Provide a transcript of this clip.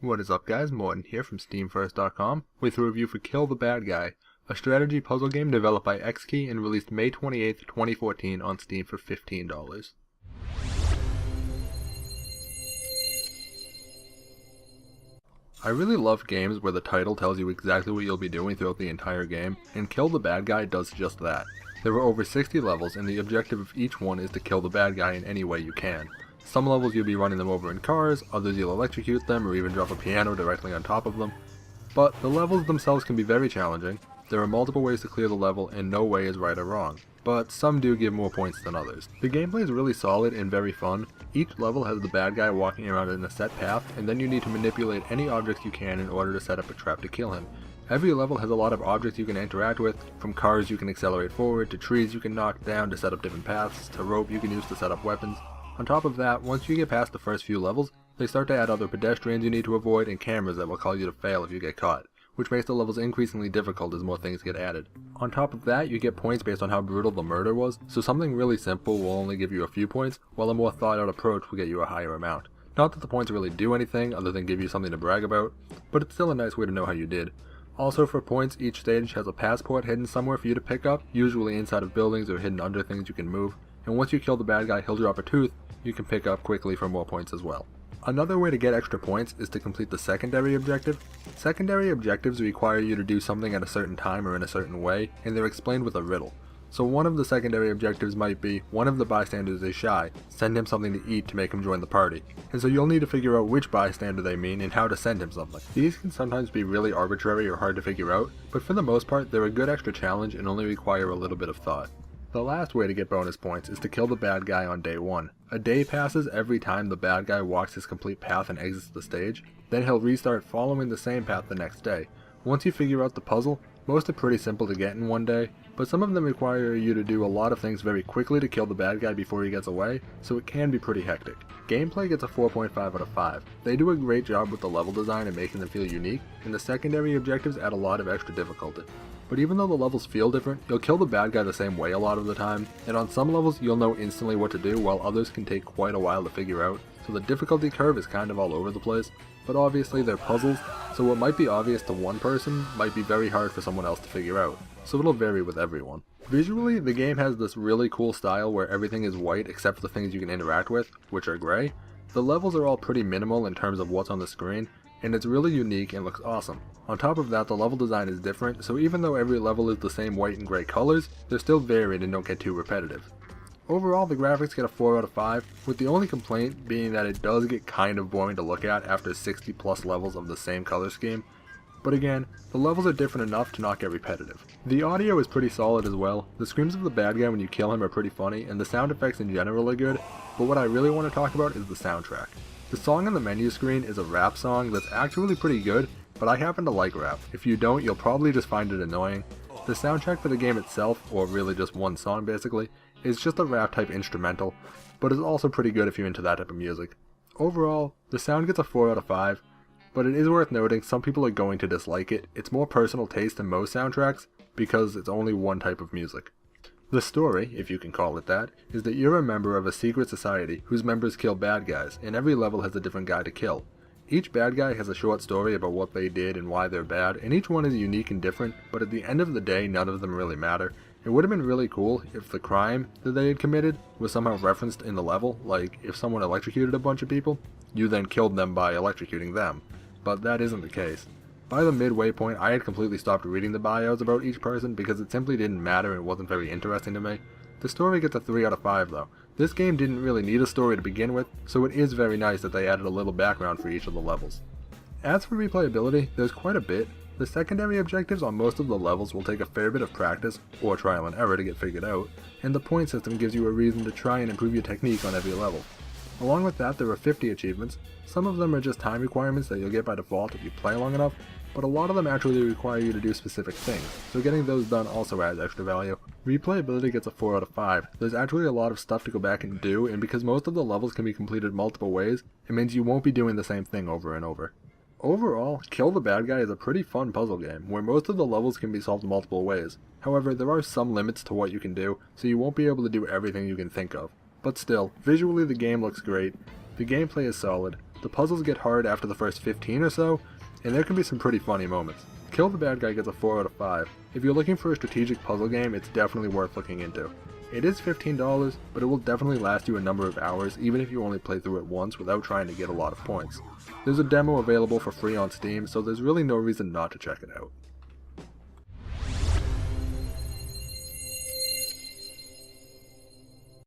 What is up guys, Morton here from SteamFirst.com with a review for Kill the Bad Guy, a strategy puzzle game developed by Xkey and released May 28, 2014 on Steam for $15. I really love games where the title tells you exactly what you'll be doing throughout the entire game, and Kill the Bad Guy does just that. There are over 60 levels and the objective of each one is to kill the bad guy in any way you can. Some levels you'll be running them over in cars, others you'll electrocute them or even drop a piano directly on top of them. But the levels themselves can be very challenging. There are multiple ways to clear the level and no way is right or wrong, but some do give more points than others. The gameplay is really solid and very fun. Each level has the bad guy walking around in a set path, and then you need to manipulate any objects you can in order to set up a trap to kill him. Every level has a lot of objects you can interact with, from cars you can accelerate forward, to trees you can knock down to set up different paths, to rope you can use to set up weapons. On top of that, once you get past the first few levels, they start to add other pedestrians you need to avoid and cameras that will cause you to fail if you get caught, which makes the levels increasingly difficult as more things get added. On top of that, you get points based on how brutal the murder was, so something really simple will only give you a few points, while a more thought out approach will get you a higher amount. Not that the points really do anything other than give you something to brag about, but it's still a nice way to know how you did. Also for points, each stage has a passport hidden somewhere for you to pick up, usually inside of buildings or hidden under things you can move, and once you kill the bad guy, he'll drop a tooth you can pick up quickly for more points as well. Another way to get extra points is to complete the secondary objective. Secondary objectives require you to do something at a certain time or in a certain way, and they're explained with a riddle. So one of the secondary objectives might be, one of the bystanders is shy, send him something to eat to make him join the party. And so you'll need to figure out which bystander they mean and how to send him something. These can sometimes be really arbitrary or hard to figure out, but for the most part they're a good extra challenge and only require a little bit of thought. The last way to get bonus points is to kill the bad guy on day 1. A day passes every time the bad guy walks his complete path and exits the stage, then he'll restart following the same path the next day. Once you figure out the puzzle, most are pretty simple to get in one day, but some of them require you to do a lot of things very quickly to kill the bad guy before he gets away, so it can be pretty hectic. Gameplay gets a 4.5 out of 5. They do a great job with the level design and making them feel unique, and the secondary objectives add a lot of extra difficulty. But even though the levels feel different, you'll kill the bad guy the same way a lot of the time, and on some levels you'll know instantly what to do while others can take quite a while to figure out, so the difficulty curve is kind of all over the place. But obviously they're puzzles, so what might be obvious to one person might be very hard for someone else to figure out, so it'll vary with everyone. Visually, the game has this really cool style where everything is white except for the things you can interact with, which are gray. The levels are all pretty minimal in terms of what's on the screen, and it's really unique and looks awesome. On top of that, the level design is different, so even though every level is the same white and gray colors, they're still varied and don't get too repetitive. Overall, the graphics get a 4 out of 5, with the only complaint being that it does get kind of boring to look at after 60 plus levels of the same color scheme. But again, the levels are different enough to not get repetitive. The audio is pretty solid as well. The screams of the bad guy when you kill him are pretty funny, and the sound effects in general are good, but what I really want to talk about is the soundtrack. The song on the menu screen is a rap song that's actually pretty good, but I happen to like rap. If you don't, you'll probably just find it annoying. The soundtrack for the game itself, or really just one song basically, is just a rap type instrumental, but is also pretty good if you're into that type of music. Overall, the sound gets a 4 out of 5, but it is worth noting some people are going to dislike it. It's more personal taste than most soundtracks, because it's only one type of music. The story, if you can call it that, is that you're a member of a secret society whose members kill bad guys, and every level has a different guy to kill. Each bad guy has a short story about what they did and why they're bad, and each one is unique and different, but at the end of the day none of them really matter. It would have been really cool if the crime that they had committed was somehow referenced in the level, like if someone electrocuted a bunch of people, you then killed them by electrocuting them, but that isn't the case. By the midway point, I had completely stopped reading the bios about each person because it simply didn't matter and wasn't very interesting to me. The story gets a 3 out of 5 though. This game didn't really need a story to begin with, so it is very nice that they added a little background for each of the levels. As for replayability, there's quite a bit. The secondary objectives on most of the levels will take a fair bit of practice, or trial and error to get figured out, and the point system gives you a reason to try and improve your technique on every level. Along with that, there are 50 achievements. Some of them are just time requirements that you'll get by default if you play long enough, but a lot of them actually require you to do specific things, so getting those done also adds extra value. Replayability gets a 4 out of 5. There's actually a lot of stuff to go back and do, and because most of the levels can be completed multiple ways, it means you won't be doing the same thing over and over. Overall, Kill the Bad Guy is a pretty fun puzzle game, where most of the levels can be solved multiple ways. However, there are some limits to what you can do, so you won't be able to do everything you can think of. But still, visually the game looks great, the gameplay is solid, The puzzles get hard after the first 15 or so, and there can be some pretty funny moments. Kill the Bad Guy gets a 4 out of 5. If you're looking for a strategic puzzle game, it's definitely worth looking into. It is $15, but it will definitely last you a number of hours even if you only play through it once without trying to get a lot of points. There's a demo available for free on Steam, so there's really no reason not to check it out.